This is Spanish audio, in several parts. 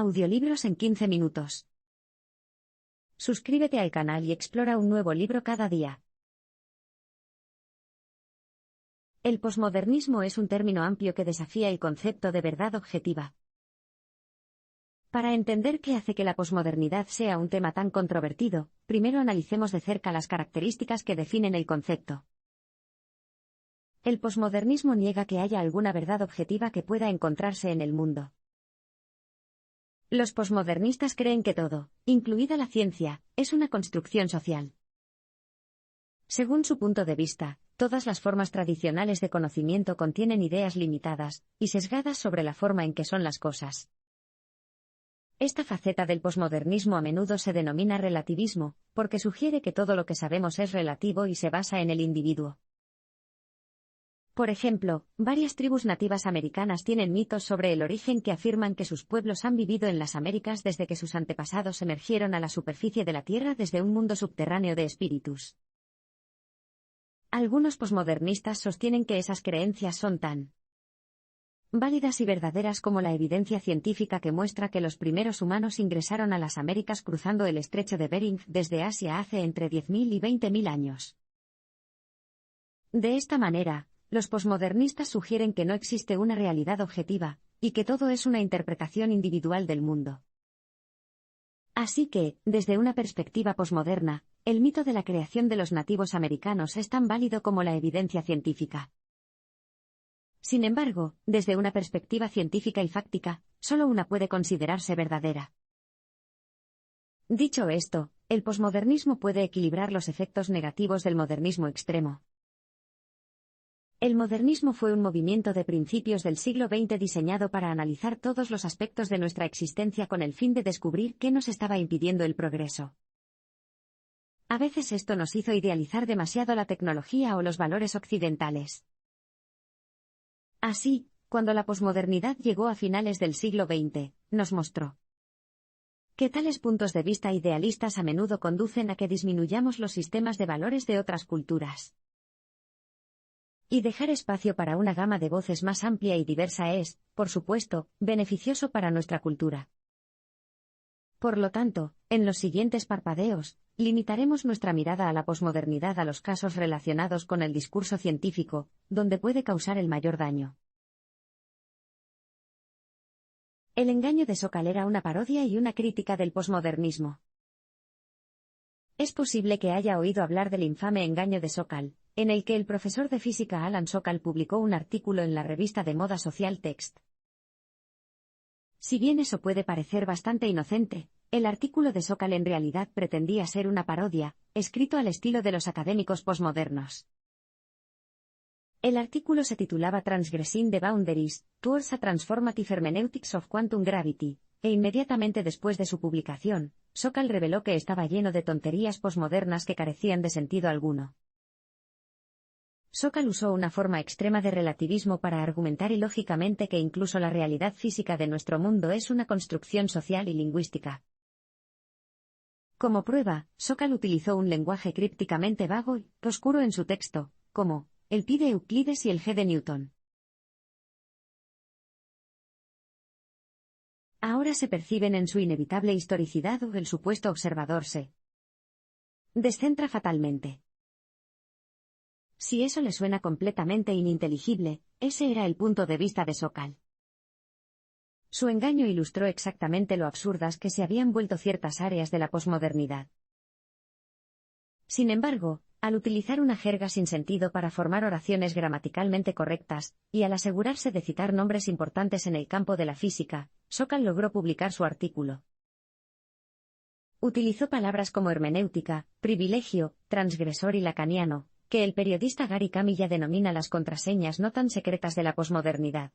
Audiolibros en 15 minutos. Suscríbete al canal y explora un nuevo libro cada día. El posmodernismo es un término amplio que desafía el concepto de verdad objetiva. Para entender qué hace que la posmodernidad sea un tema tan controvertido, primero analicemos de cerca las características que definen el concepto. El posmodernismo niega que haya alguna verdad objetiva que pueda encontrarse en el mundo. Los posmodernistas creen que todo, incluida la ciencia, es una construcción social. Según su punto de vista, todas las formas tradicionales de conocimiento contienen ideas limitadas y sesgadas sobre la forma en que son las cosas. Esta faceta del posmodernismo a menudo se denomina relativismo, porque sugiere que todo lo que sabemos es relativo y se basa en el individuo. Por ejemplo, varias tribus nativas americanas tienen mitos sobre el origen que afirman que sus pueblos han vivido en las Américas desde que sus antepasados emergieron a la superficie de la Tierra desde un mundo subterráneo de espíritus. Algunos posmodernistas sostienen que esas creencias son tan válidas y verdaderas como la evidencia científica que muestra que los primeros humanos ingresaron a las Américas cruzando el estrecho de Bering desde Asia hace entre 10.000 y 20.000 años. De esta manera, los posmodernistas sugieren que no existe una realidad objetiva, y que todo es una interpretación individual del mundo. Así que, desde una perspectiva posmoderna, el mito de la creación de los nativos americanos es tan válido como la evidencia científica. Sin embargo, desde una perspectiva científica y fáctica, solo una puede considerarse verdadera. Dicho esto, el posmodernismo puede equilibrar los efectos negativos del modernismo extremo. El modernismo fue un movimiento de principios del siglo XX diseñado para analizar todos los aspectos de nuestra existencia con el fin de descubrir qué nos estaba impidiendo el progreso. A veces esto nos hizo idealizar demasiado la tecnología o los valores occidentales. Así, cuando la posmodernidad llegó a finales del siglo XX, nos mostró que tales puntos de vista idealistas a menudo conducen a que disminuyamos los sistemas de valores de otras culturas. Y dejar espacio para una gama de voces más amplia y diversa es, por supuesto, beneficioso para nuestra cultura. Por lo tanto, en los siguientes parpadeos, limitaremos nuestra mirada a la posmodernidad a los casos relacionados con el discurso científico, donde puede causar el mayor daño. El engaño de Sokal era una parodia y una crítica del posmodernismo. Es posible que haya oído hablar del infame engaño de Sokal, en el que el profesor de física Alan Sokal publicó un artículo en la revista de moda social Text. Si bien eso puede parecer bastante inocente, el artículo de Sokal en realidad pretendía ser una parodia, escrito al estilo de los académicos posmodernos. El artículo se titulaba Transgressing the Boundaries, Towards a Transformative Hermeneutics of Quantum Gravity, e inmediatamente después de su publicación, Sokal reveló que estaba lleno de tonterías posmodernas que carecían de sentido alguno. Sokal usó una forma extrema de relativismo para argumentar ilógicamente que incluso la realidad física de nuestro mundo es una construcción social y lingüística. Como prueba, Sokal utilizó un lenguaje crípticamente vago y oscuro en su texto, como el pi de Euclides y el g de Newton. Ahora se perciben en su inevitable historicidad o el supuesto observador se descentra fatalmente. Si eso le suena completamente ininteligible, ese era el punto de vista de Sokal. Su engaño ilustró exactamente lo absurdas que se habían vuelto ciertas áreas de la posmodernidad. Sin embargo, al utilizar una jerga sin sentido para formar oraciones gramaticalmente correctas, y al asegurarse de citar nombres importantes en el campo de la física, Sokal logró publicar su artículo. Utilizó palabras como hermenéutica, privilegio, transgresor y lacaniano, que el periodista Gary Camilla denomina las contraseñas no tan secretas de la posmodernidad.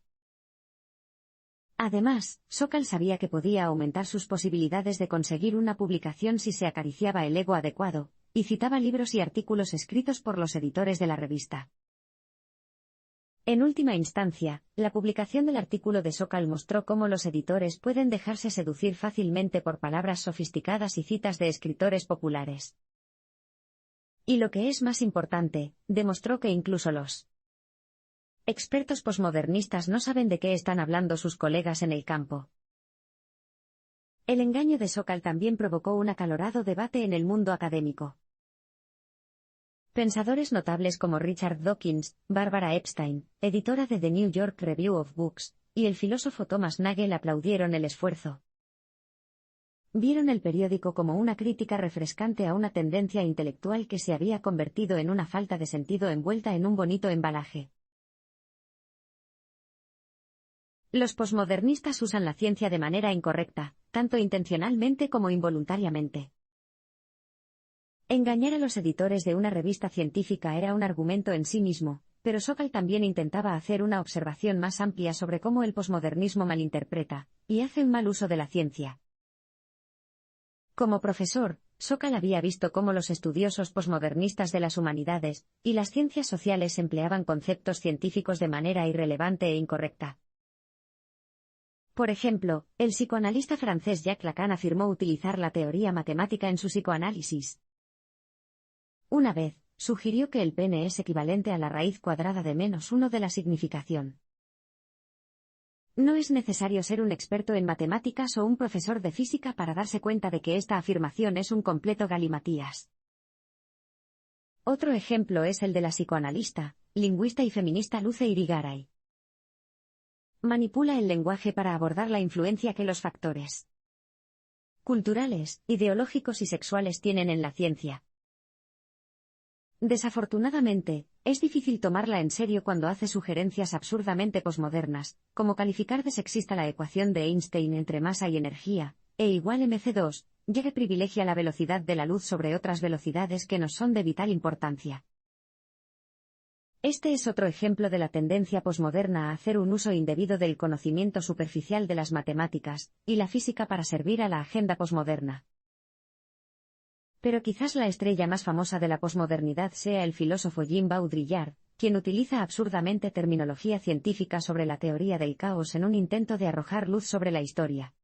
Además, Sokal sabía que podía aumentar sus posibilidades de conseguir una publicación si se acariciaba el ego adecuado, y citaba libros y artículos escritos por los editores de la revista. En última instancia, la publicación del artículo de Sokal mostró cómo los editores pueden dejarse seducir fácilmente por palabras sofisticadas y citas de escritores populares. Y lo que es más importante, demostró que incluso los expertos posmodernistas no saben de qué están hablando sus colegas en el campo. El engaño de Sokal también provocó un acalorado debate en el mundo académico. Pensadores notables como Richard Dawkins, Barbara Epstein, editora de The New York Review of Books, y el filósofo Thomas Nagel aplaudieron el esfuerzo. Vieron el periódico como una crítica refrescante a una tendencia intelectual que se había convertido en una falta de sentido envuelta en un bonito embalaje. Los posmodernistas usan la ciencia de manera incorrecta, tanto intencionalmente como involuntariamente. Engañar a los editores de una revista científica era un argumento en sí mismo, pero Sokal también intentaba hacer una observación más amplia sobre cómo el posmodernismo malinterpreta y hace un mal uso de la ciencia. Como profesor, Sokal había visto cómo los estudiosos posmodernistas de las humanidades y las ciencias sociales empleaban conceptos científicos de manera irrelevante e incorrecta. Por ejemplo, el psicoanalista francés Jacques Lacan afirmó utilizar la teoría matemática en su psicoanálisis. Una vez, sugirió que el pene es equivalente a la raíz cuadrada de -1 de la significación. No es necesario ser un experto en matemáticas o un profesor de física para darse cuenta de que esta afirmación es un completo galimatías. Otro ejemplo es el de la psicoanalista, lingüista y feminista Luce Irigaray. Manipula el lenguaje para abordar la influencia que los factores culturales, ideológicos y sexuales tienen en la ciencia. Desafortunadamente, es difícil tomarla en serio cuando hace sugerencias absurdamente posmodernas, como calificar de sexista la ecuación de Einstein entre masa y energía, E igual mc2, ya que privilegia la velocidad de la luz sobre otras velocidades que nos son de vital importancia. Este es otro ejemplo de la tendencia posmoderna a hacer un uso indebido del conocimiento superficial de las matemáticas y la física para servir a la agenda posmoderna. Pero quizás la estrella más famosa de la posmodernidad sea el filósofo Jean Baudrillard, quien utiliza absurdamente terminología científica sobre la teoría del caos en un intento de arrojar luz sobre la historia.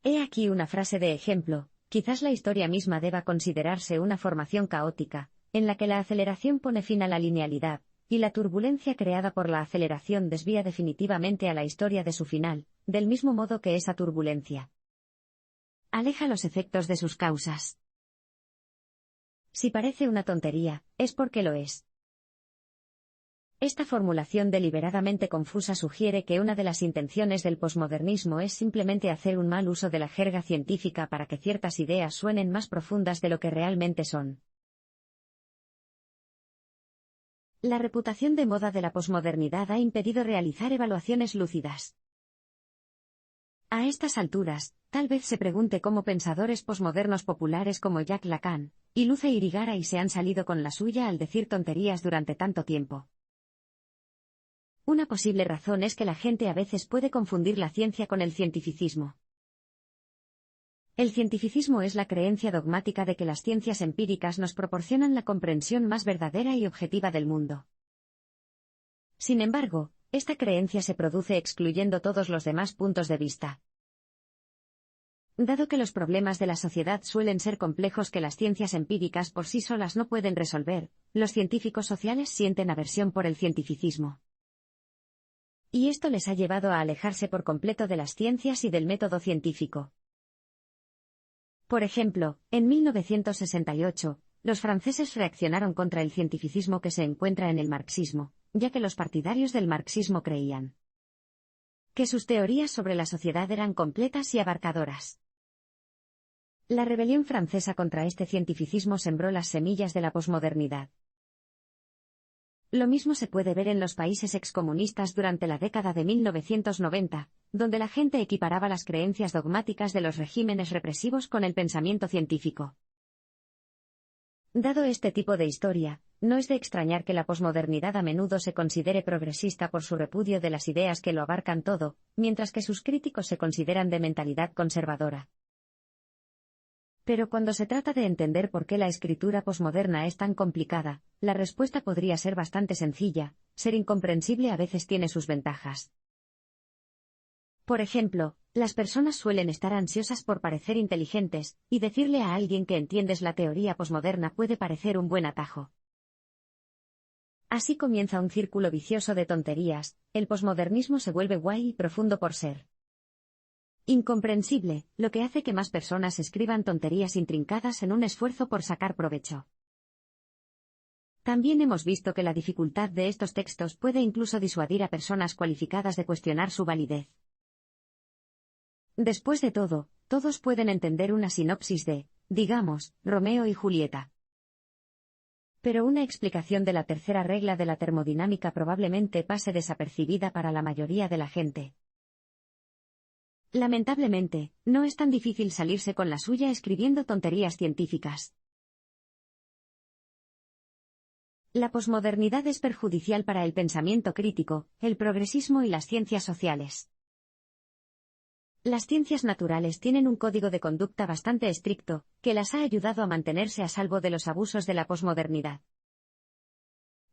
He aquí una frase de ejemplo: quizás la historia misma deba considerarse una formación caótica, en la que la aceleración pone fin a la linealidad, y la turbulencia creada por la aceleración desvía definitivamente a la historia de su final, del mismo modo que esa turbulencia aleja los efectos de sus causas. Si parece una tontería, es porque lo es. Esta formulación deliberadamente confusa sugiere que una de las intenciones del posmodernismo es simplemente hacer un mal uso de la jerga científica para que ciertas ideas suenen más profundas de lo que realmente son. La reputación de moda de la posmodernidad ha impedido realizar evaluaciones lúcidas. A estas alturas, tal vez se pregunte cómo pensadores posmodernos populares como Jacques Lacan y Luce Irigaray se han salido con la suya al decir tonterías durante tanto tiempo. Una posible razón es que la gente a veces puede confundir la ciencia con el cientificismo. El cientificismo es la creencia dogmática de que las ciencias empíricas nos proporcionan la comprensión más verdadera y objetiva del mundo. Sin embargo, esta creencia se produce excluyendo todos los demás puntos de vista. Dado que los problemas de la sociedad suelen ser complejos que las ciencias empíricas por sí solas no pueden resolver, los científicos sociales sienten aversión por el cientificismo. Y esto les ha llevado a alejarse por completo de las ciencias y del método científico. Por ejemplo, en 1968, los franceses reaccionaron contra el cientificismo que se encuentra en el marxismo, ya que los partidarios del marxismo creían que sus teorías sobre la sociedad eran completas y abarcadoras. La rebelión francesa contra este cientificismo sembró las semillas de la posmodernidad. Lo mismo se puede ver en los países excomunistas durante la década de 1990, donde la gente equiparaba las creencias dogmáticas de los regímenes represivos con el pensamiento científico. Dado este tipo de historia, no es de extrañar que la posmodernidad a menudo se considere progresista por su repudio de las ideas que lo abarcan todo, mientras que sus críticos se consideran de mentalidad conservadora. Pero cuando se trata de entender por qué la escritura posmoderna es tan complicada, la respuesta podría ser bastante sencilla: ser incomprensible a veces tiene sus ventajas. Por ejemplo, las personas suelen estar ansiosas por parecer inteligentes, y decirle a alguien que entiendes la teoría posmoderna puede parecer un buen atajo. Así comienza un círculo vicioso de tonterías: el posmodernismo se vuelve guay y profundo por ser Incomprensible, lo que hace que más personas escriban tonterías intrincadas en un esfuerzo por sacar provecho. También hemos visto que la dificultad de estos textos puede incluso disuadir a personas cualificadas de cuestionar su validez. Después de todo, todos pueden entender una sinopsis de, digamos, Romeo y Julieta. Pero una explicación de la tercera regla de la termodinámica probablemente pase desapercibida para la mayoría de la gente. Lamentablemente, no es tan difícil salirse con la suya escribiendo tonterías científicas. La posmodernidad es perjudicial para el pensamiento crítico, el progresismo y las ciencias sociales. Las ciencias naturales tienen un código de conducta bastante estricto, que las ha ayudado a mantenerse a salvo de los abusos de la posmodernidad.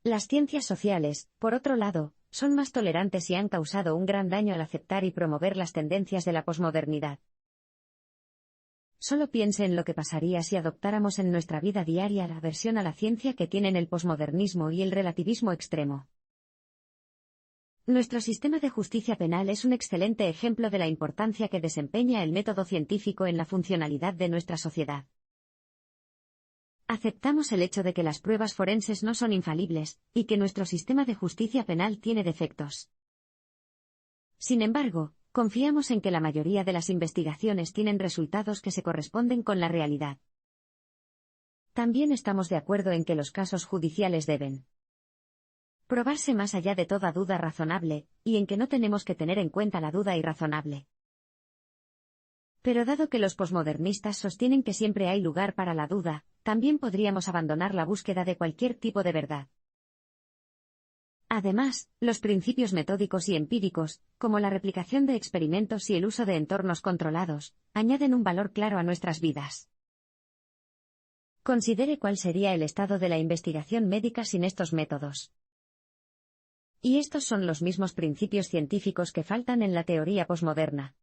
Las ciencias sociales, por otro lado, son más tolerantes y han causado un gran daño al aceptar y promover las tendencias de la posmodernidad. Solo piense en lo que pasaría si adoptáramos en nuestra vida diaria la aversión a la ciencia que tienen el posmodernismo y el relativismo extremo. Nuestro sistema de justicia penal es un excelente ejemplo de la importancia que desempeña el método científico en la funcionalidad de nuestra sociedad. Aceptamos el hecho de que las pruebas forenses no son infalibles, y que nuestro sistema de justicia penal tiene defectos. Sin embargo, confiamos en que la mayoría de las investigaciones tienen resultados que se corresponden con la realidad. También estamos de acuerdo en que los casos judiciales deben probarse más allá de toda duda razonable, y en que no tenemos que tener en cuenta la duda irrazonable. Pero dado que los posmodernistas sostienen que siempre hay lugar para la duda, también podríamos abandonar la búsqueda de cualquier tipo de verdad. Además, los principios metódicos y empíricos, como la replicación de experimentos y el uso de entornos controlados, añaden un valor claro a nuestras vidas. Considere cuál sería el estado de la investigación médica sin estos métodos. Y estos son los mismos principios científicos que faltan en la teoría posmoderna.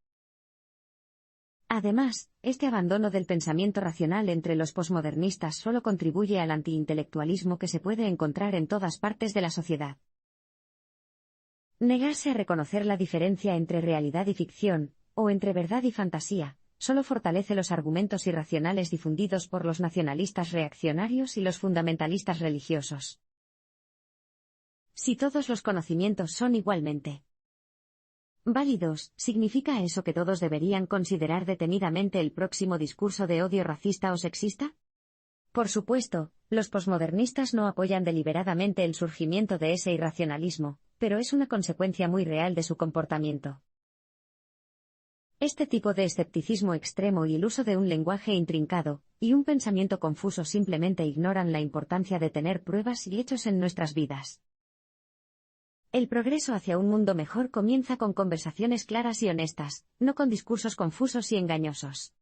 Además, este abandono del pensamiento racional entre los posmodernistas solo contribuye al antiintelectualismo que se puede encontrar en todas partes de la sociedad. Negarse a reconocer la diferencia entre realidad y ficción, o entre verdad y fantasía, solo fortalece los argumentos irracionales difundidos por los nacionalistas reaccionarios y los fundamentalistas religiosos. Si todos los conocimientos son igualmente válidos, ¿significa eso que todos deberían considerar detenidamente el próximo discurso de odio racista o sexista? Por supuesto, los posmodernistas no apoyan deliberadamente el surgimiento de ese irracionalismo, pero es una consecuencia muy real de su comportamiento. Este tipo de escepticismo extremo y el uso de un lenguaje intrincado, y un pensamiento confuso simplemente ignoran la importancia de tener pruebas y hechos en nuestras vidas. El progreso hacia un mundo mejor comienza con conversaciones claras y honestas, no con discursos confusos y engañosos.